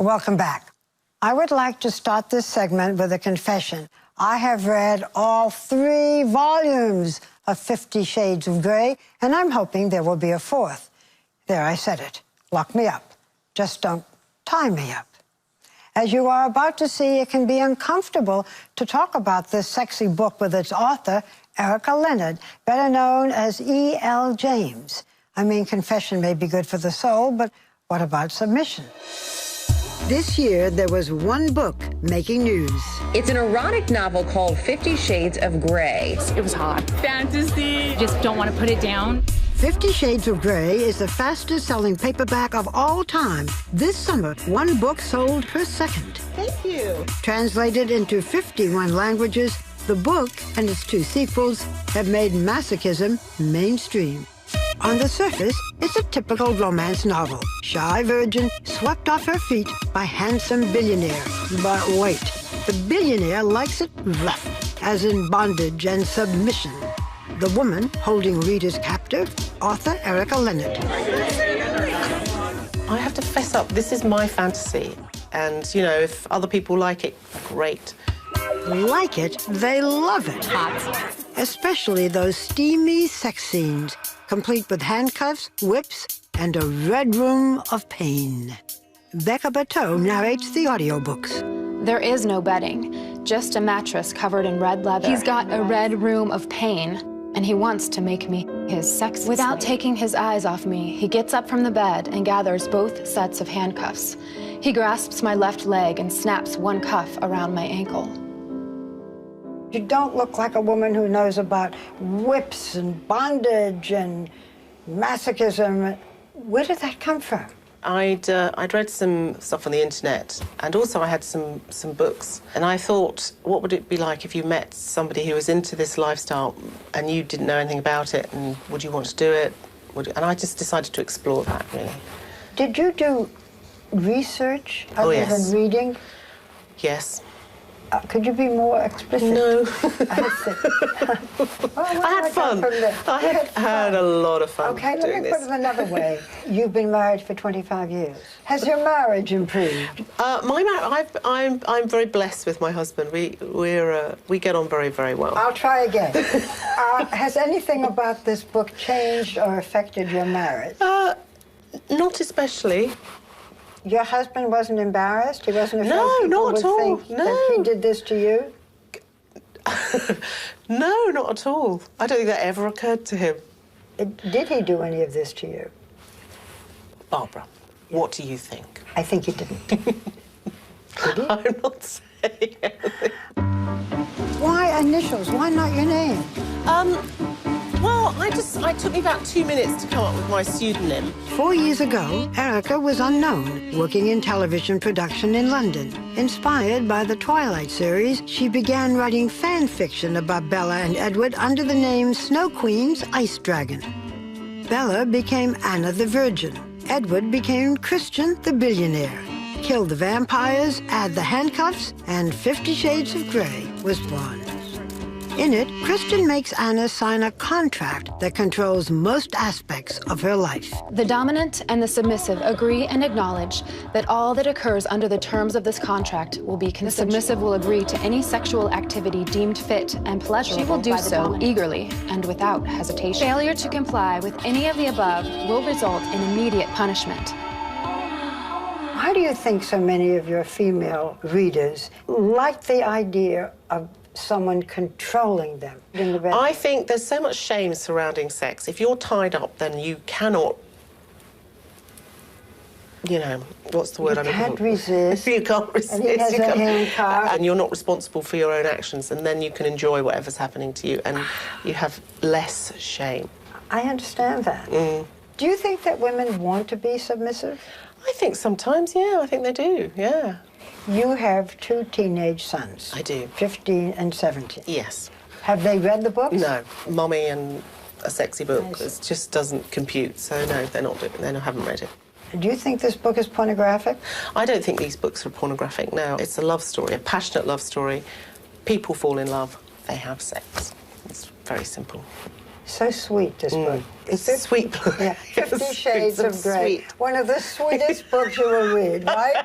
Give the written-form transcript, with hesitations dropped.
Welcome back. I would like to start this segment with a confession. I have read all 3 volumes of 50 Shades of Grey, and I'm hoping there will be a 4th. There, I said it. Lock me up. Just don't tie me up. As you are about to see, it can be uncomfortable to talk about this sexy book with its author, Erica Leonard, better known as E.L. James. I mean, confession may be good for the soul, but what about submission? This year, there was one book making news. It's an erotic novel called 50 Shades of Grey. It was hot. Fantasy. Just don't want to put it down. 50 Shades of Grey is the fastest-selling paperback of all time. This summer, one book sold per second. Thank you. Translated into 51 languages, the book and its 2 sequels have made masochism mainstream. On the surface, it's a typical romance novel. Shy virgin swept off her feet by handsome billionaire. But wait, the billionaire likes it rough, as in bondage and submission. The woman holding readers captive, author Erica Leonard. I have to fess up, this is my fantasy. And, you know, if other people like it, great. Like it, they love it. Hot. Especially those steamy sex scenes, complete with handcuffs, whips, and a red room of pain. Becca Bateau narrates the audiobooks. There is no bedding, just a mattress covered in red leather. He's got a red room of pain, and he wants to make me his sex slave. Without taking his eyes off me, he gets up from the bed and gathers both sets of handcuffs. He grasps my left leg and snaps one cuff around my ankle. You don't look like a woman who knows about whips and bondage and masochism. Where did that come from? I'd read some stuff on the internet, and also I had some books. And I thought, what would it be like if you met somebody who was into this lifestyle and you didn't know anything about it, and would you want to do it? And I just decided to explore that, really. Did you do research other than reading? Yes. Could you be more explicit? No. I had fun. I had a lot of fun. Okay, let me put it another way. You've been married for 25 years. Has your marriage improved? I'm very blessed with my husband. We get on very, very well. I'll try again. Has anything about this book changed or affected your marriage? Not especially. Your husband wasn't embarrassed? He wasn't afraid No, people not would at all. think No. that he did this to you? No, not at all. I don't think that ever occurred to him. Did he do any of this to you? Barbara, what do you think? I think he didn't. Did he? I'm not saying anything. Why initials? Why not your name? Well, it took me about 2 minutes to come up with my pseudonym. 4 years ago, Erica was unknown, working in television production in London. Inspired by the Twilight series, she began writing fan fiction about Bella and Edward under the name Snow Queen's Ice Dragon. Bella became Anna the Virgin. Edward became Christian the Billionaire. Kill the vampires, add the handcuffs, and 50 Shades of Grey was born. In it, Christian makes Anna sign a contract that controls most aspects of her life. The dominant and the submissive agree and acknowledge that all that occurs under the terms of this contract will be consensual. The submissive will agree to any sexual activity deemed fit and pleasurable. She will do so eagerly and without hesitation. Failure to comply with any of the above will result in immediate punishment. Why do you think so many of your female readers like the idea of someone controlling them in the bedroom? I think there's so much shame surrounding sex. If you're tied up, then you cannot, you know, what's the word I'm looking for? You can't resist. You can't resist. And he has a handcuff. And you're not responsible for your own actions, and then you can enjoy whatever's happening to you, and you have less shame. I understand that. Do you think that women want to be submissive? I think sometimes, yeah, I think they do, yeah. You have 2 teenage sons. I do. 15 and 17. Yes. Have they read the books? No. Mummy and a sexy book. It just doesn't compute. So, no, they haven't read it. Do you think this book is pornographic? I don't think these books are pornographic, no. It's a love story, a passionate love story. People fall in love. They have sex. It's very simple. So sweet, this book. It's a sweet book. Yeah, 50 Yes, Shades it's of Grey. sweet. One of the sweetest books you will read, right?